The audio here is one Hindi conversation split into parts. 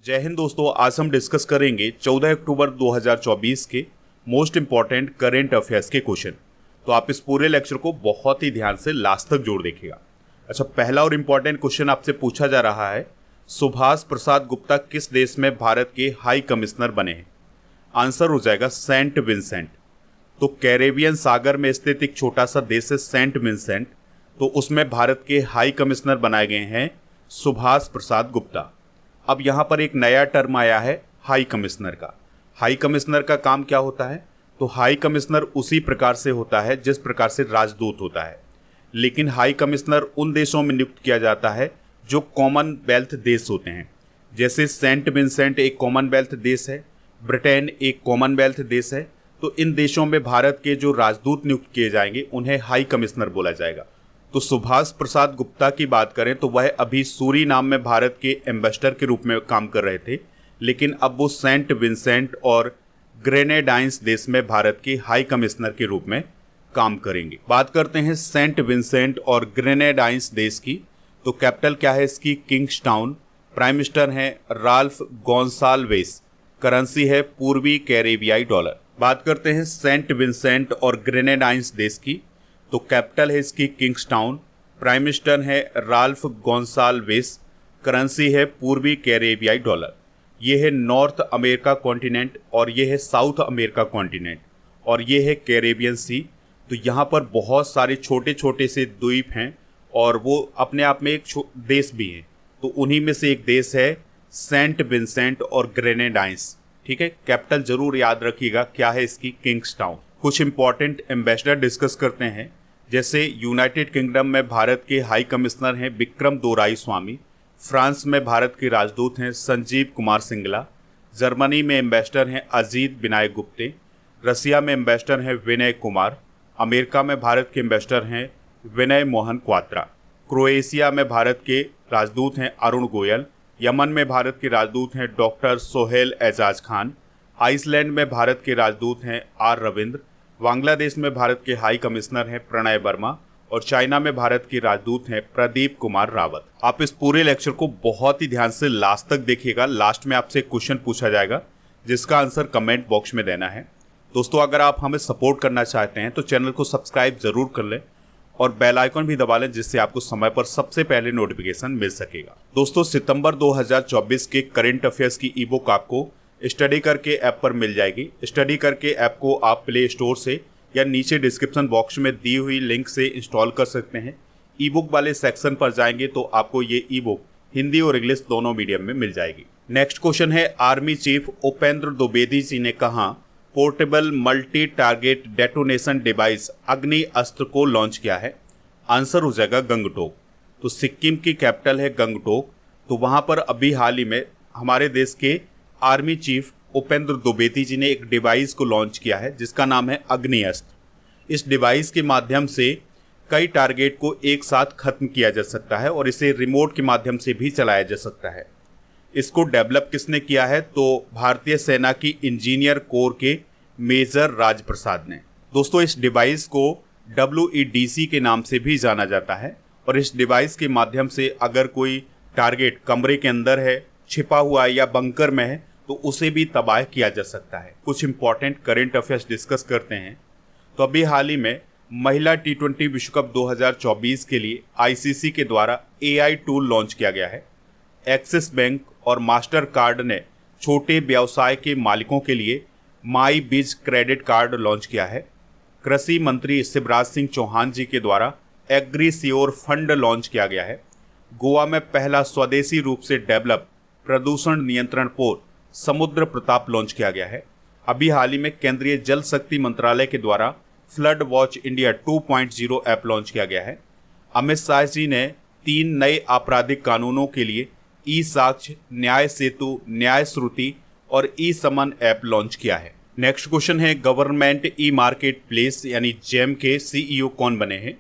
जय हिंद दोस्तों। आज हम डिस्कस करेंगे 14 अक्टूबर 2024 के मोस्ट इंपॉर्टेंट करेंट अफेयर्स के क्वेश्चन। तो आप इस पूरे लेक्चर को बहुत ही ध्यान से लास्ट तक जोड़ देखिएगा। अच्छा, पहला और इम्पॉर्टेंट क्वेश्चन आपसे पूछा जा रहा है, सुभाष प्रसाद गुप्ता किस देश में भारत के हाई कमिश्नर बने हैं? आंसर हो जाएगा सेंट विंसेंट। तो कैरेबियन सागर में स्थित एक छोटा सा देश है सेंट विंसेंट, तो उसमें भारत के हाई कमिश्नर बनाए गए हैं सुभाष प्रसाद गुप्ता। अब यहाँ पर एक नया टर्म आया है हाई कमिश्नर का। हाई कमिश्नर का काम क्या होता है? तो हाई कमिश्नर उसी प्रकार से होता है जिस प्रकार से राजदूत होता है, लेकिन हाई कमिश्नर उन देशों में नियुक्त किया जाता है जो कॉमनवेल्थ देश होते हैं। जैसे सेंट विंसेंट एक कॉमनवेल्थ देश है, ब्रिटेन एक कॉमनवेल्थ देश है, तो इन देशों में भारत के जो राजदूत नियुक्त किए जाएंगे उन्हें हाई कमिश्नर बोला जाएगा। तो सुभाष प्रसाद गुप्ता की बात करें तो वह अभी सूरीनाम में भारत के एम्बेसडर के रूप में काम कर रहे थे, लेकिन अब वो सेंट विंसेंट और ग्रेनेडाइंस देश में भारत के हाई कमिश्नर के रूप में काम करेंगे। बात करते हैं सेंट विंसेंट और ग्रेनेडाइंस देश की। तो कैपिटल क्या है इसकी? किंग्सटाउन। प्राइम मिनिस्टर हैं राल्फ गोंसाल्वेस। करेंसी है पूर्वी कैरेबियाई डॉलर। बात करते हैं सेंट विंसेंट और ग्रेनेडाइंस देश की। तो कैपिटल है इसकी किंग्सटाउन। प्राइम मिनिस्टर है राल्फ गोंसाल्वेस। करेंसी है पूर्वी कैरेबियाई डॉलर। ये है नॉर्थ अमेरिका कॉन्टिनेंट और ये है साउथ अमेरिका कॉन्टिनेंट और ये है कैरेबियन सी। तो यहाँ पर बहुत सारे छोटे छोटे से द्वीप हैं और वो अपने आप में एक देश भी हैं। तो उन्हीं में से एक देश है सेंट विंसेंट और ग्रेनेडाइंस। ठीक है, कैपिटल जरूर याद रखिएगा क्या है इसकी? किंग्सटाउन। कुछ इंपॉर्टेंट एम्बेसडर डिस्कस करते हैं। जैसे यूनाइटेड किंगडम में भारत के हाई कमिश्नर हैं विक्रम दोराईस्वामी। फ्रांस में भारत के राजदूत हैं संजीव कुमार सिंगला। जर्मनी में एम्बेसडर हैं अजीत विनायक गुप्ते। रसिया में एम्बेसडर हैं विनय कुमार। अमेरिका में भारत के एम्बेसडर हैं विनय मोहन क्वात्रा। क्रोएशिया में भारत के राजदूत हैं अरुण गोयल। यमन में भारत के राजदूत हैं डॉक्टर सोहेल एजाज खान। आइसलैंड में भारत के राजदूत हैं आर रविंद्र। बांग्लादेश में भारत के हाई कमिश्नर हैं प्रणय वर्मा और चाइना में भारत के राजदूत हैं प्रदीप कुमार रावत। आप इस पूरे लेक्चर को बहुत ही ध्यान से लास्ट तक देखिएगा। लास्ट में आपसे क्वेश्चन पूछा जाएगा जिसका आंसर कमेंट बॉक्स में देना है। दोस्तों, अगर आप हमें सपोर्ट करना चाहते हैं तो चैनल को सब्सक्राइब जरूर कर लें और बेल आइकन भी दबा लें, जिससे आपको समय पर सबसे पहले नोटिफिकेशन मिल सकेगा। दोस्तों, सितंबर 2024 के करंट अफेयर्स की ई बुक आपको स्टडी करके ऐप पर मिल जाएगी। स्टडी करके ऐप को आप प्ले स्टोर से या नीचे डिस्क्रिप्शन बॉक्स में दी हुई लिंक से इंस्टॉल कर सकते हैं। ई बुक वाले सेक्शन पर जाएंगे तो आपको ये ई बुक हिंदी और इंग्लिश दोनों मीडियम में मिल जाएगी। नेक्स्ट क्वेश्चन है, आर्मी चीफ उपेंद्र द्विवेदी जी ने कहा portable multi target detonation device अग्नि अस्त्र को लॉन्च किया है? आंसर हो जाएगा गंगटोक। तो सिक्किम की कैपिटल है गंगटोक। तो वहाँ पर अभी हाल ही में हमारे देश के आर्मी चीफ उपेंद्र द्विवेदी जी ने एक डिवाइस को लॉन्च किया है जिसका नाम है अग्नि अस्त्र। इस डिवाइस के माध्यम से कई टारगेट को एक साथ खत्म किया जा सकता है और इसे रिमोट के माध्यम से भी चलाया जा सकता है। इसको डेवलप किसने किया है? तो भारतीय सेना की इंजीनियर कोर के मेजर राज प्रसाद ने। दोस्तों, इस डिवाइस को WEDC के नाम से भी जाना जाता है और इस डिवाइस के माध्यम से अगर कोई टारगेट कमरे के अंदर है, छिपा हुआ है या बंकर में है तो उसे भी तबाह किया जा सकता है। कुछ इंपॉर्टेंट करंट अफेयर्स डिस्कस करते हैं। तो अभी हाल ही में महिला T20 विश्व कप 2024 के लिए ICC के द्वारा AI टूल लॉन्च किया गया है। एक्सिस बैंक और मास्टर कार्ड ने छोटे व्यवसाय के मालिकों के लिए माई बीज क्रेडिट कार्ड लॉन्च किया है। कृषि मंत्री शिवराज सिंह चौहान जी के द्वारा एग्रीश्योर फंड लॉन्च किया गया है। गोवा में पहला स्वदेशी रूप से डेवलप प्रदूषण नियंत्रण पोत समुद्र प्रताप लॉन्च किया गया है। अभी हाल ही में केंद्रीय जल शक्ति मंत्रालय के द्वारा flood watch India 2.0 app launch किया गया है। अमित शाह जी ने 3 नए आपराधिक कानूनों के लिए ई साक्ष्य, न्याय सेतु, न्याय श्रुति और ई समन ऐप लॉन्च किया है। नेक्स्ट क्वेश्चन है, गवर्नमेंट ई मार्केट प्लेस यानी जेम के CEO कौन बने हैं?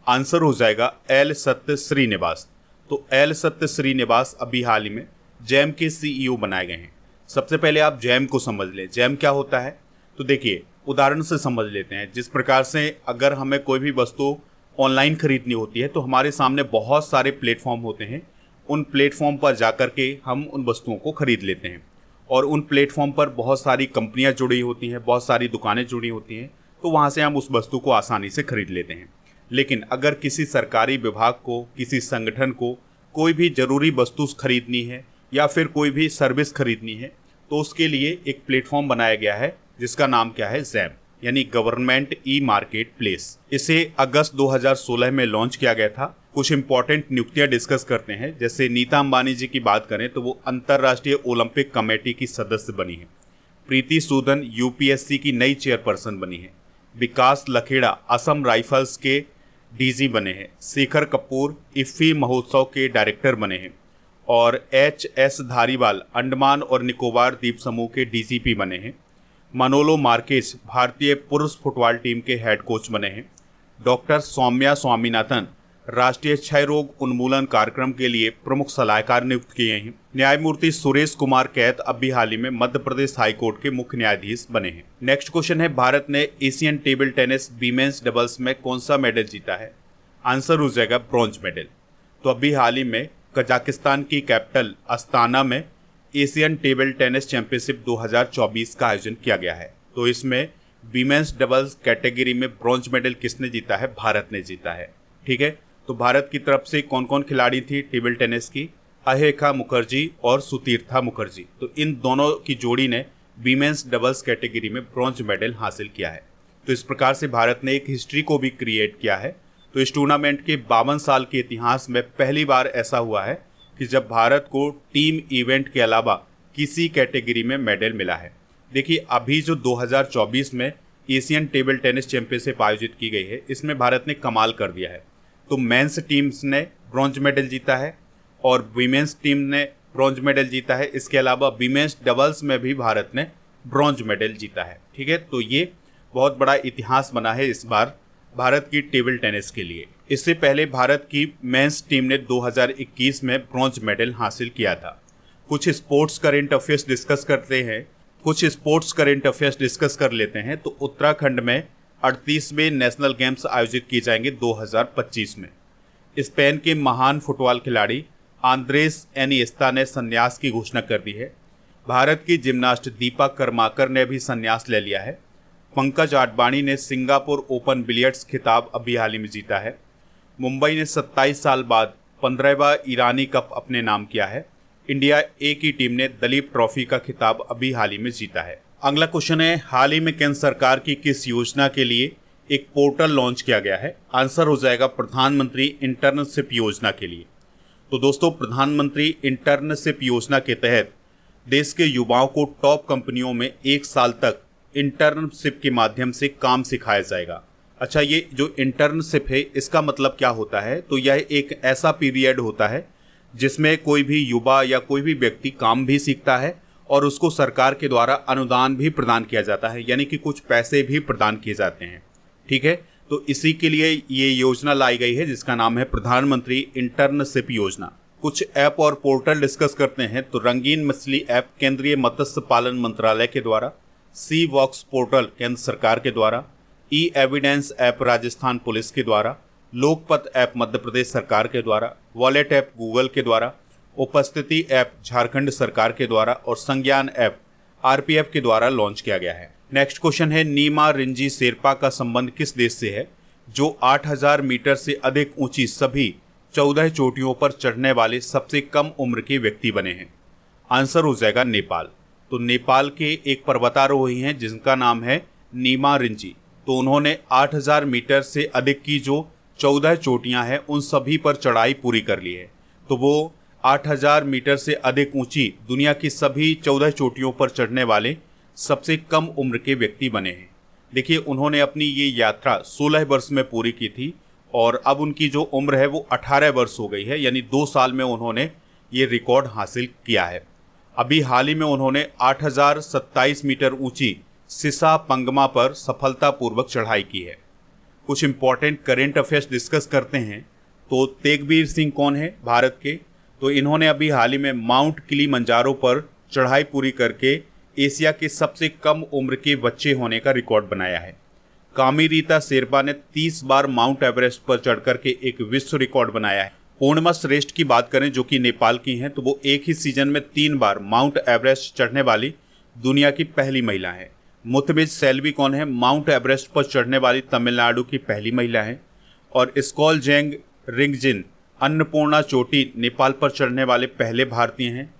आंसर हो जाएगा एल सत्य श्रीनिवास। तो एल सत्य श्रीनिवास अभी हाल ही में जेम के CEO बनाए गए हैं। सबसे पहले आप जेम को समझ लें, जेम क्या होता है। तो देखिए, उदाहरण से समझ लेते हैं। जिस प्रकार से अगर हमें कोई भी वस्तु ऑनलाइन खरीदनी होती है तो हमारे सामने बहुत सारे प्लेटफॉर्म होते हैं उन प्लेटफॉर्म पर जाकर के हम उन वस्तुओं को खरीद लेते हैं और उन प्लेटफॉर्म पर बहुत सारी कंपनियां जुड़ी होती हैं, बहुत सारी दुकानें जुड़ी होती हैं, तो वहाँ से हम उस वस्तु को आसानी से खरीद लेते हैं। लेकिन अगर किसी सरकारी विभाग को, किसी संगठन को कोई भी ज़रूरी वस्तु खरीदनी है या फिर कोई भी सर्विस खरीदनी है, तो उसके लिए एक प्लेटफॉर्म बनाया गया है जिसका नाम क्या है, जैम, यानी गवर्नमेंट ई मार्केट प्लेस। इसे अगस्त 2016 में लॉन्च किया गया था। कुछ इंपॉर्टेंट नियुक्तियां डिस्कस करते हैं। जैसे नीता अंबानी जी की बात करें तो वो अंतर्राष्ट्रीय ओलंपिक कमेटी की सदस्य बनी है। प्रीति सूदन यूपीएससी की नई चेयरपर्सन बनी है। विकास लखेड़ा असम राइफल्स के डीजी बने हैं। शेखर कपूर इफ्फी महोत्सव के डायरेक्टर बने हैं और एच.एस. धारीवाल अंडमान और निकोबार द्वीप समूह के डीजीपी बने हैं। मनोलो मार्केस भारतीय पुरुष फुटबॉल टीम के हेड कोच बने हैं। डॉक्टर सौम्या स्वामीनाथन राष्ट्रीय क्षय रोग उन्मूलन कार्यक्रम के लिए प्रमुख सलाहकार नियुक्त किए हैं। न्यायमूर्ति सुरेश कुमार कैत अभी हाल ही में मध्य प्रदेश हाई कोर्ट के मुख्य न्यायाधीश बने हैं। नेक्स्ट क्वेश्चन है, भारत ने Asian table tennis women's doubles में कौन सा मेडल जीता है? आंसर हो जाएगा ब्रॉन्ज मेडल। तो अभी हाल ही में कजाकिस्तान की कैपिटल अस्ताना में एशियन टेबल टेनिस चैंपियनशिप 2024 का आयोजन किया गया है। तो इसमें वीमेंस डबल्स कैटेगरी में ब्रॉन्ज मेडल किसने जीता है? भारत ने जीता है। ठीक है, तो भारत की तरफ से कौन कौन खिलाड़ी थी टेबल टेनिस की? अहेका मुखर्जी और सुतीर्था मुखर्जी। तो इन दोनों की जोड़ी ने वीमेंस डबल्स कैटेगरी में ब्रॉन्ज मेडल हासिल किया है। तो इस प्रकार से भारत ने एक हिस्ट्री को भी क्रिएट किया है। तो इस टूर्नामेंट के 52 साल के इतिहास में पहली बार ऐसा हुआ है कि जब भारत को टीम इवेंट के अलावा किसी कैटेगरी में मेडल मिला है। देखिए, अभी जो 2024 में एशियन टेबल टेनिस चैंपियनशिप आयोजित की गई है, इसमें भारत ने कमाल कर दिया है। तो मेंस टीम्स ने ब्रॉन्ज मेडल जीता है और वीमेंस टीम ने ब्रॉन्ज मेडल जीता है। इसके अलावा वीमेंस डबल्स में भी भारत ने ब्रॉन्ज मेडल जीता है। ठीक है, तो ये बहुत बड़ा इतिहास बना है इस बार भारत की टेबल टेनिस के लिए। इससे पहले भारत की मेंस टीम ने 2021 में ब्रॉन्ज मेडल हासिल किया था। कुछ स्पोर्ट्स करंट अफेयर्स डिस्कस करते हैं, कुछ स्पोर्ट्स करंट अफेयर्स डिस्कस कर लेते हैं। तो उत्तराखंड में 38वें नेशनल गेम्स आयोजित किए जाएंगे 2025 में। स्पेन के महान फुटबॉल खिलाड़ी आंद्रेस एनिएस्ता ने संन्यास की घोषणा कर दी है। भारत की जिम्नास्ट दीपा कर्माकर ने भी संन्यास ले लिया है। पंकज आडवाणी ने सिंगापुर ओपन बिलियर्ड्स खिताब अभी हाल ही में जीता है। मुंबई ने 27 साल बाद 15वां ईरानी कप अपने नाम किया है। इंडिया ए की टीम ने दलीप ट्रॉफी का खिताब अभी हाल ही में जीता है। अगला क्वेश्चन है, हाल ही में केंद्र सरकार की किस योजना के लिए एक पोर्टल लॉन्च किया गया है? आंसर हो जाएगा प्रधानमंत्री इंटर्नशिप योजना के लिए। तो दोस्तों, प्रधानमंत्री इंटर्नशिप योजना के तहत देश के युवाओं को टॉप कंपनियों में 1 साल तक इंटर्नशिप के माध्यम से काम सिखाया जाएगा। अच्छा, ये जो इंटर्नशिप है इसका मतलब क्या होता है? तो यह एक ऐसा पीरियड होता है जिसमें कोई भी युवा या कोई भी व्यक्ति काम भी सीखता है और उसको सरकार के द्वारा अनुदान भी प्रदान किया जाता है, यानी कि कुछ पैसे भी प्रदान किए जाते हैं। ठीक है, तो इसी के लिए ये योजना लाई गई है जिसका नाम है प्रधानमंत्री इंटर्नशिप योजना। कुछ ऐप और पोर्टल डिस्कस करते हैं। तो रंगीन मछली ऐप केंद्रीय मत्स्य पालन मंत्रालय के द्वारा, सी वॉक्स पोर्टल केंद्र सरकार के द्वारा, ई एविडेंस ऐप राजस्थान पुलिस के द्वारा, लोकपथ ऐप मध्य प्रदेश सरकार के द्वारा, वॉलेट ऐप गूगल के द्वारा, उपस्थिति ऐप झारखंड सरकार के द्वारा और संज्ञान ऐप आरपीएफ के द्वारा लॉन्च किया गया है। नेक्स्ट क्वेश्चन है, नीमा रिंजी शेरपा का संबंध किस देश से है जो 8000 मीटर से अधिक ऊंची सभी 14 चोटियों पर चढ़ने वाले सबसे कम उम्र के व्यक्ति बने हैं? आंसर हो जाएगा नेपाल। तो नेपाल के एक पर्वतारोही हैं जिनका नाम है नीमा रिंजी। तो उन्होंने 8000 मीटर से अधिक की जो 14 चोटियां हैं उन सभी पर चढ़ाई पूरी कर ली है। तो वो 8000 मीटर से अधिक ऊंची दुनिया की सभी 14 चोटियों पर चढ़ने वाले सबसे कम उम्र के व्यक्ति बने हैं। देखिए, उन्होंने अपनी ये यात्रा 16 वर्ष में पूरी की थी और अब उनकी जो उम्र है वो 18 वर्ष हो गई है, यानी 2 साल में उन्होंने ये रिकॉर्ड हासिल किया है। अभी हाल ही में उन्होंने 8027 मीटर ऊंची सिसा पंगमा पर सफलतापूर्वक चढ़ाई की है। कुछ इंपॉर्टेंट करेंट अफेयर्स डिस्कस करते हैं। तो तेगबीर सिंह कौन है भारत के? तो इन्होंने अभी हाल ही में माउंट किलीमंजारो पर चढ़ाई पूरी करके एशिया के सबसे कम उम्र के बच्चे होने का रिकॉर्ड बनाया है। कामी रीता शेरपा ने 30 बार माउंट एवरेस्ट पर चढ़कर के एक विश्व रिकॉर्ड बनाया है। पूर्णिमा श्रेष्ठ की बात करें जो कि नेपाल की हैं, तो वो एक ही सीजन में 3 बार माउंट एवरेस्ट चढ़ने वाली दुनिया की पहली महिला है। मुथबेज सैल्वी कौन है, माउंट एवरेस्ट पर चढ़ने वाली तमिलनाडु की पहली महिला है। और स्कॉलजेंग रिंगजिन अन्नपूर्णा चोटी नेपाल पर चढ़ने वाले पहले भारतीय हैं।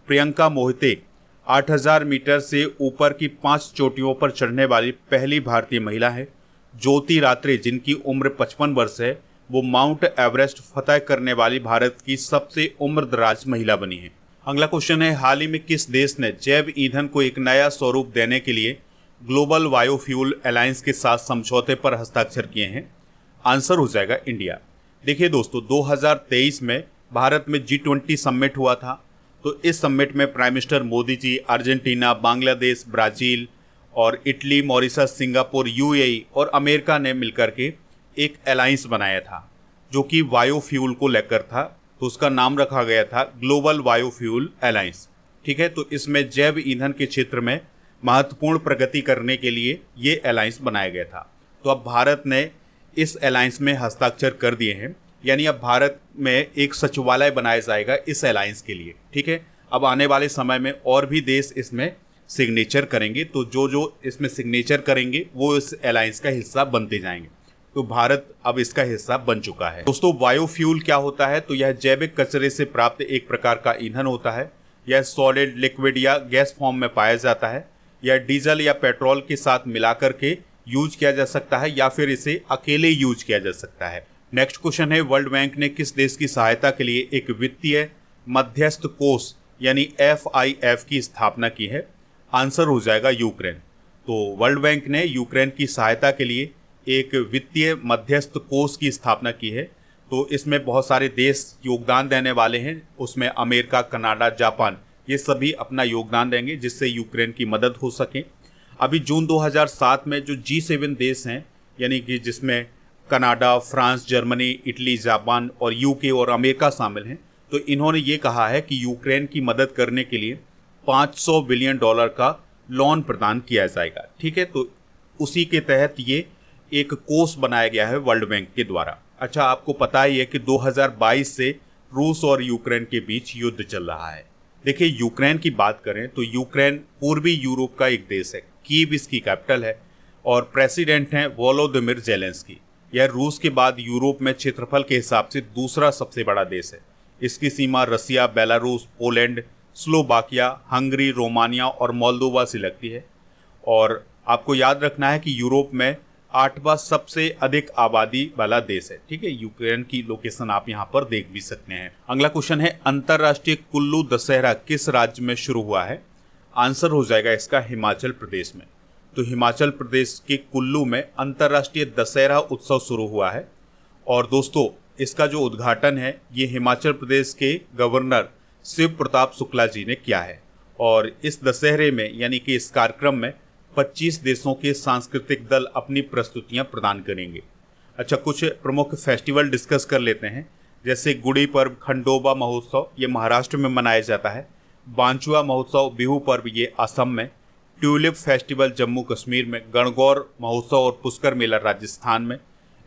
प्रियंका मोहिते 8000 मीटर से ऊपर की 5 चोटियों पर चढ़ने वाली पहली भारतीय महिला है। ज्योति रात्रे जिनकी उम्र 55 वर्ष है, वो माउंट एवरेस्ट फतह करने वाली भारत की सबसे उम्रदराज महिला बनी है। अगला क्वेश्चन है, हाल ही में किस देश ने जैव ईंधन को एक नया स्वरूप देने के लिए ग्लोबल बायोफ्यूल अलायंस के साथ समझौते पर हस्ताक्षर किए हैं? आंसर हो जाएगा इंडिया। देखिए दोस्तों, 2023 में भारत में G20 समिट हुआ था। तो इस समिट में prime minister Modi ji Argentina, Bangladesh, Brazil और इटली, मॉरिशस, सिंगापुर, UAE और अमेरिका ने मिलकर के एक अलायंस बनाया था जो कि बायोफ्यूल को लेकर था। तो उसका नाम रखा गया था ग्लोबल बायोफ्यूल अलायंस। ठीक है, तो इसमें जैव ईंधन के क्षेत्र में महत्वपूर्ण प्रगति करने के लिए ये अलायंस बनाया गया था। तो अब भारत ने इस अलायंस में हस्ताक्षर कर दिए हैं, यानी अब भारत में एक सचिवालय बनाया जाएगा इस अलायंस के लिए। ठीक है, अब आने वाले समय में और भी देश इसमें सिग्नेचर करेंगे। तो जो जो इसमें सिग्नेचर करेंगे वो इस अलायंस का हिस्सा बनते जाएंगे। तो भारत अब इसका हिस्सा बन चुका है। दोस्तों, बायोफ्यूल क्या होता है? तो यह जैविक कचरे से प्राप्त एक प्रकार का ईंधन होता है। यह सॉलिड, लिक्विड या गैस फॉर्म में पाया जाता है। यह डीजल या पेट्रोल के साथ मिलाकर के यूज किया जा सकता है या फिर इसे अकेले यूज किया जा सकता है। नेक्स्ट क्वेश्चन है, वर्ल्ड बैंक ने किस देश की सहायता के लिए एक वित्तीय मध्यस्थ कोष यानी FIF की स्थापना की है? आंसर हो जाएगा यूक्रेन। तो वर्ल्ड बैंक ने यूक्रेन की सहायता के लिए एक वित्तीय मध्यस्थ कोष की स्थापना की है। तो इसमें बहुत सारे देश योगदान देने वाले हैं। उसमें अमेरिका, कनाडा, जापान, ये सभी अपना योगदान देंगे जिससे यूक्रेन की मदद हो सके। अभी जून 2007 में जो G7 देश हैं, यानी कि जिसमें Canada, France, Germany, Italy, Japan और UK और अमेरिका शामिल हैं, तो इन्होंने ये कहा है कि यूक्रेन की मदद करने के लिए $500 बिलियन का लोन प्रदान किया जाएगा। ठीक है, तो उसी के तहत ये एक कोष बनाया गया है वर्ल्ड बैंक के द्वारा। अच्छा, आपको पता ही है कि 2022 से रूस और यूक्रेन के बीच युद्ध चल रहा है। देखिए, यूक्रेन की बात करें तो यूक्रेन पूर्वी यूरोप का एक देश है। कीव इसकी कैपिटल है और प्रेसिडेंट हैं वोलोदिमिर जेलेंस्की। यह रूस के बाद यूरोप में क्षेत्रफल के हिसाब से दूसरा सबसे बड़ा देश है। इसकी सीमा Russia, Belarus, Poland, Slovakia, Hungary, Romania और मोल्दोवा से लगती है। और आपको याद रखना है कि यूरोप में 8वां सबसे अधिक आबादी वाला देश है। ठीक है, यूक्रेन की लोकेशन आप यहाँ पर देख भी सकते हैं। अगला क्वेश्चन है, अंतर्राष्ट्रीय कुल्लू दशहरा किस राज्य में शुरू हुआ है? आंसर हो जाएगा इसका हिमाचल प्रदेश में। तो हिमाचल प्रदेश के कुल्लू में अंतर्राष्ट्रीय दशहरा उत्सव शुरू हुआ है। और दोस्तों, इसका जो उद्घाटन है ये हिमाचल प्रदेश के गवर्नर शिव प्रताप शुक्ला जी ने किया है। और इस दशहरे में यानी कि इस कार्यक्रम में 25 देशों के सांस्कृतिक दल अपनी प्रस्तुतियां प्रदान करेंगे। अच्छा, कुछ प्रमुख फेस्टिवल डिस्कस कर लेते हैं। जैसे गुड़ी पर्व, खंडोबा महोत्सव, ये महाराष्ट्र में मनाया जाता है। बांचुआ महोत्सव, बिहू पर्व, ये असम में। ट्यूलिप फेस्टिवल जम्मू कश्मीर में। गणगौर महोत्सव और पुष्कर मेला राजस्थान में।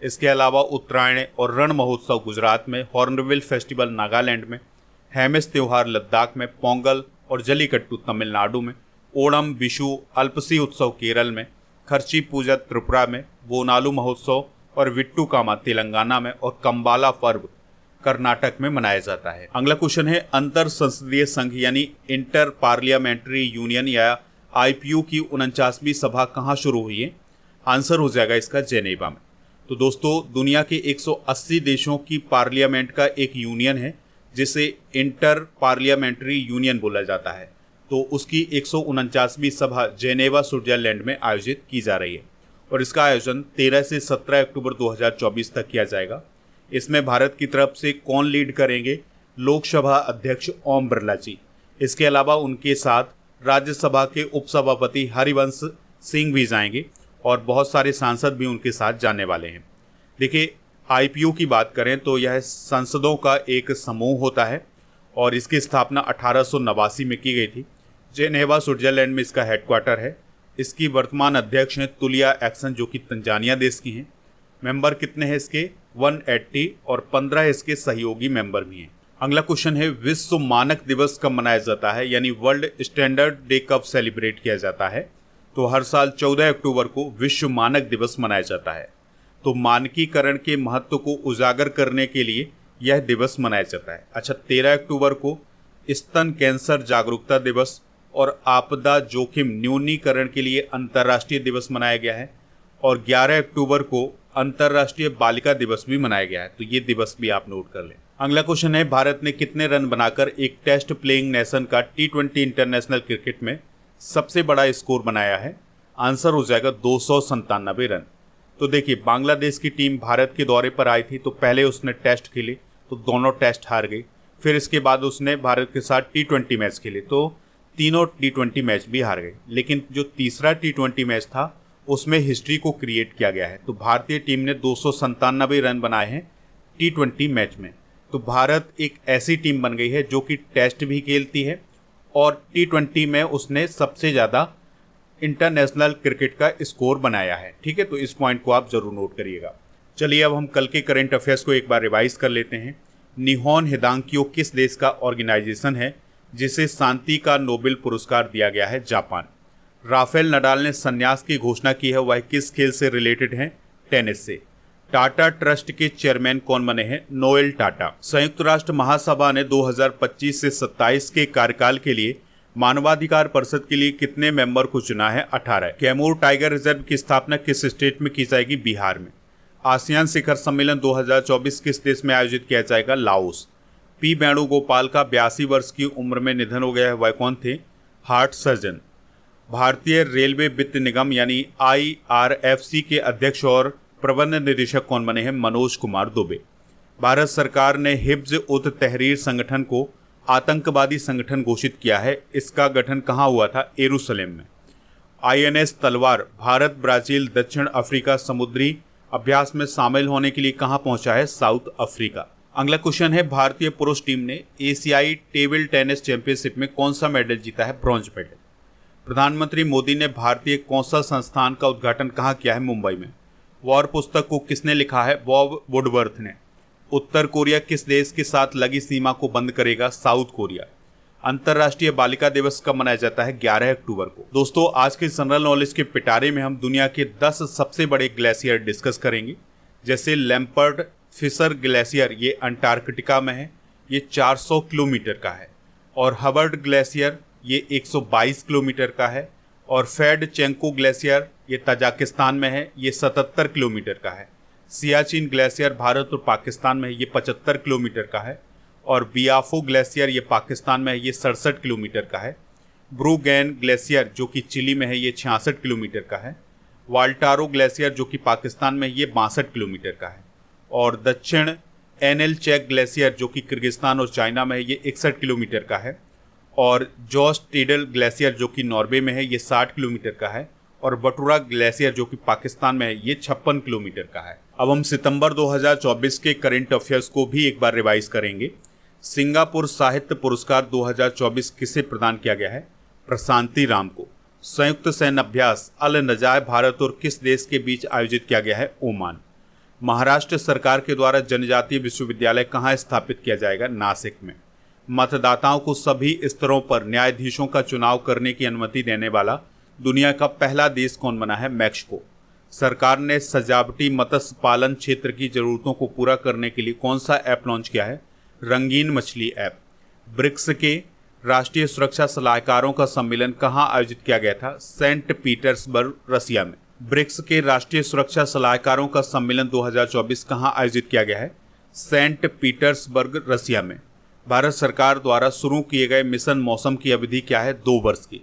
इसके अलावा उत्तरायण और रण महोत्सव गुजरात में। हॉर्नबिल फेस्टिवल नागालैंड में। हेमिस त्यौहार लद्दाख में। पोंगल और जलीकट्टू तमिलनाडु में। ओणम, विशु, अल्पसी उत्सव केरल में। खर्ची पूजा त्रिपुरा में। बोनालू महोत्सव और विट्टू कामा तेलंगाना में। और कंबाला पर्व कर्नाटक में मनाया जाता है। अगला क्वेश्चन है, अंतर संसदीय संघ यानी इंटर पार्लियामेंट्री यूनियन या IPU की 49वीं सभा कहाँ शुरू हुई है? आंसर हो जाएगा इसका जेनेवा में। तो दोस्तों, दुनिया के 180 देशों की पार्लियामेंट का एक यूनियन है जिसे इंटर पार्लियामेंट्री यूनियन बोला जाता है। तो उसकी 149वीं सभा जेनेवा, स्विट्जरलैंड में आयोजित की जा रही है। और इसका आयोजन 13 से 17 अक्टूबर 2024 तक किया जाएगा। इसमें भारत की तरफ से कौन लीड करेंगे? लोकसभा अध्यक्ष ओम बिरला जी। इसके अलावा उनके साथ राज्यसभा के उपसभापति हरिवंश सिंह भी जाएंगे और बहुत सारे सांसद भी उनके साथ जाने वाले हैं। देखिए, IPU की बात करें तो यह सांसदों का एक समूह होता है और इसकी स्थापना 1889 में की गई थी। जेनेवा, स्विट्जरलैंड में इसका हेडक्वार्टर है। इसकी वर्तमान अध्यक्ष हैं तुलिया एक्सन, जो कि तंजानिया देश की हैं। मेंबर कितने हैं इसके? 180 और 15 इसके सहयोगी मेंबर भी हैं। अगला क्वेश्चन है, विश्व मानक दिवस कब मनाया जाता है, यानी वर्ल्ड स्टैंडर्ड डे कब सेलिब्रेट किया जाता है? तो हर साल 14 अक्टूबर को विश्व मानक दिवस मनाया जाता है। तो मानकीकरण के महत्व को उजागर करने के लिए यह दिवस मनाया जाता है। अच्छा, 13 अक्टूबर को स्तन कैंसर जागरूकता दिवस और आपदा जोखिम न्यूनीकरण के लिए अंतर्राष्ट्रीय दिवस मनाया गया है। और 11 अक्टूबर को अंतर्राष्ट्रीय बालिका दिवस भी मनाया गया है। तो ये दिवस भी आप नोट कर लें। अगला क्वेश्चन है, भारत ने कितने रन बनाकर एक टेस्ट प्लेइंग नेशन का T20 इंटरनेशनल क्रिकेट में सबसे बड़ा स्कोर बनाया है? आंसर हो जाएगा 297 रन। तो देखिए, बांग्लादेश की टीम भारत के दौरे पर आई थी, तो पहले उसने टेस्ट खेले तो दोनों टेस्ट हार गई। फिर इसके बाद उसने भारत के साथ T20 मैच खेले तो तीनों T20 मैच भी हार गए। लेकिन जो तीसरा T20 मैच था उसमें हिस्ट्री को क्रिएट किया गया है। तो भारतीय टीम ने 297 रन बनाए हैं T20 मैच में। तो भारत एक ऐसी टीम बन गई है जो कि टेस्ट भी खेलती है और T20 में उसने सबसे ज़्यादा इंटरनेशनल क्रिकेट का स्कोर बनाया है। ठीक है, तो इस पॉइंट को आप जरूर नोट करिएगा। चलिए अब हम कल के करंट अफेयर्स को एक बार रिवाइज कर लेते हैं। निहोन हिदांकियो किस देश का ऑर्गेनाइजेशन है जिसे शांति का नोबेल पुरस्कार दिया गया है? जापान। राफेल नडाल ने संन्यास की घोषणा की है, वह किस खेल से रिलेटेड है? टेनिस से। टाटा ट्रस्ट के चेयरमैन कौन बने हैं? नोएल टाटा। संयुक्त राष्ट्र महासभा ने 2025 से 27 के कार्यकाल के लिए मानवाधिकार परिषद के लिए कितने मेंबर को चुना है? 18। कैमूर टाइगर रिजर्व की स्थापना किस स्टेट में की जाएगी? बिहार में। आसियान शिखर सम्मेलन 2024 किस देश में आयोजित किया जाएगा? लाओस। पी वेणुगोपाल का 82 वर्ष की उम्र में निधन हो गया है, वह कौन थे? Heart surgeon. भारतीय रेलवे वित्त निगम यानी IRFC के अध्यक्ष और प्रबंध निदेशक कौन बने हैं? मनोज कुमार दुबे। भारत सरकार ने हिब्ज उत तहरीर संगठन को आतंकवादी संगठन घोषित किया है। इसका गठन कहाँ हुआ था? यरूशलेम में। INS तलवार भारत, ब्राजील, दक्षिण अफ्रीका समुद्री अभ्यास में शामिल होने के लिए कहाँ पहुंचा है? South Africa. अगला क्वेश्चन है, भारतीय पुरुष टीम ने एशियाई टेबल टेनिस चैंपियनशिप में कौन सा मेडल जीता है? Bronze medal. प्रधानमंत्री मोदी ने भारतीय कौशल संस्थान का उद्घाटन कहाँ किया है? मुंबई में। वॉर पुस्तक को किसने लिखा है? बॉब वुडवर्थ ने। उत्तर कोरिया किस देश के साथ लगी सीमा को बंद करेगा? South Korea. अंतर्राष्ट्रीय बालिका दिवस कब मनाया जाता है? 11 अक्टूबर को। दोस्तों, आज के जनरल नॉलेज के पिटारे में हम दुनिया के 10 सबसे बड़े ग्लेशियर डिस्कस करेंगे। जैसे लैम्पर्ड फिशर ग्लेशियर, ये अंटार्कटिका में है, ये 400 किलोमीटर का है। और हबर्ड ग्लेशियर ये 122 किलोमीटर का है। और फेड चेंको ग्लेशियर ये तजाकिस्तान में है, ये 77 किलोमीटर का है। सियाचिन ग्लेशियर भारत और पाकिस्तान में है, ये 75 किलोमीटर का है। और बियाफो ग्लेशियर ये पाकिस्तान में है, ये 67 किलोमीटर का है। ब्रूगैन ग्लेशियर जो कि चिली में है, ये 66 किलोमीटर का है। वाल्टारो ग्लेशियर जो कि पाकिस्तान में है, ये 62 किलोमीटर का है। और दक्षिण एनेलचेक ग्लेशियर जो कि किर्गिस्तान और चाइना में है, ये 61 किलोमीटर का है। और जॉस टीडल ग्लेशियर जो कि नॉर्वे में है, ये 60 किलोमीटर का है। और बटुरा ग्लेशियर जो कि पाकिस्तान में है, ये 56 किलोमीटर का है। अब हम सितंबर 2024 के करंट अफेयर्स को भी एक बार रिवाइज करेंगे। सिंगापुर साहित्य पुरस्कार 2024 किसे प्रदान किया गया है? प्रशांति राम को। संयुक्त सैन्य अभ्यास अल नजाय भारत और किस देश के बीच आयोजित किया गया है? ओमान। महाराष्ट्र सरकार के द्वारा जनजातीय विश्वविद्यालय कहाँ स्थापित किया जाएगा? नासिक में। मतदाताओं को सभी स्तरों पर न्यायाधीशों का चुनाव करने की अनुमति देने वाला दुनिया का पहला देश कौन बना है? मैक्सिको। सरकार ने सजावटी मत्स्य पालन क्षेत्र की जरूरतों को पूरा करने के लिए कौन सा ऐप लॉन्च किया है? रंगीन मछली ऐप। ब्रिक्स के राष्ट्रीय सुरक्षा सलाहकारों का सम्मेलन कहाँ आयोजित किया गया था? सेंट पीटर्सबर्ग, रसिया में। ब्रिक्स के राष्ट्रीय सुरक्षा सलाहकारों का सम्मेलन 2024 कहाँ आयोजित किया गया है? सेंट पीटर्सबर्ग, रसिया में। भारत सरकार द्वारा शुरू किए गए मिशन मौसम की अवधि क्या है? 2 वर्ष की।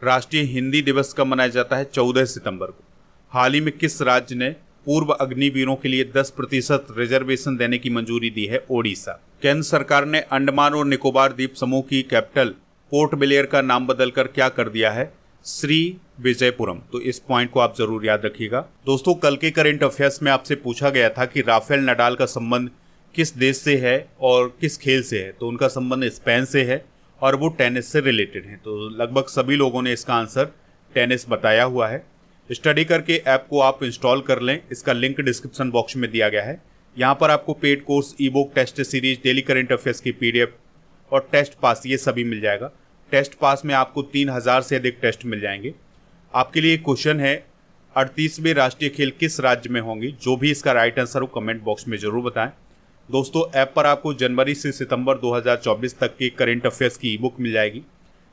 राष्ट्रीय हिंदी दिवस कब मनाया जाता है? 14 सितंबर को। हाल ही में किस राज्य ने पूर्व अग्निवीरों के लिए 10% रिजर्वेशन देने की मंजूरी दी है? ओडिशा। केंद्र सरकार ने अंडमान और निकोबार द्वीप समूह की कैपिटल पोर्ट ब्लेयर का नाम बदलकर क्या कर दिया है? श्री विजयपुरम। तो इस पॉइंट को आप जरूर याद रखिएगा। दोस्तों, कल के करंट अफेयर्स में आपसे पूछा गया था कि राफेल नडाल का संबंध किस देश से है और किस खेल से है। तो उनका संबंध स्पेन से है और वो टेनिस से रिलेटेड है। तो लगभग सभी लोगों ने इसका आंसर टेनिस बताया हुआ है। स्टडी करके ऐप को आप इंस्टॉल कर लें, इसका लिंक डिस्क्रिप्शन बॉक्स में दिया गया है। यहाँ पर आपको paid course, e book, test series, daily current affairs की PDF और टेस्ट पास ये सभी मिल जाएगा। टेस्ट पास में आपको 3000 से अधिक टेस्ट मिल जाएंगे। आपके लिए क्वेश्चन है 38वें राष्ट्रीय खेल किस राज्य में होंगे? जो भी इसका राइट आंसर हो कमेंट बॉक्स में ज़रूर बताएं। दोस्तों, ऐप पर आपको जनवरी से सितंबर 2024 तक के करेंट अफेयर्स की ई बुक मिल जाएगी।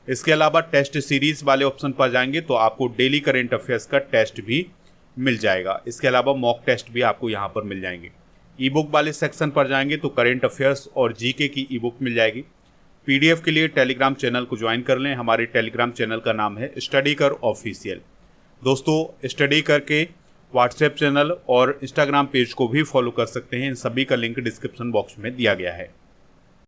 इसके अलावा टेस्ट सीरीज वाले ऑप्शन पर जाएंगे तो आपको डेली करेंट अफेयर्स का टेस्ट भी मिल जाएगा। इसके अलावा मॉक टेस्ट भी आपको यहाँ पर मिल जाएंगे। ई बुक वाले सेक्शन पर जाएंगे तो करेंट अफेयर्स और जीके की ई बुक मिल जाएगी। PDF के लिए टेलीग्राम चैनल को ज्वाइन कर लें। हमारे टेलीग्राम चैनल का नाम है स्टडी कर ऑफिशियल। दोस्तों, स्टडी करके व्हाट्सएप चैनल और इंस्टाग्राम पेज को भी फॉलो कर सकते हैं। इन सभी का लिंक डिस्क्रिप्शन बॉक्स में दिया गया है।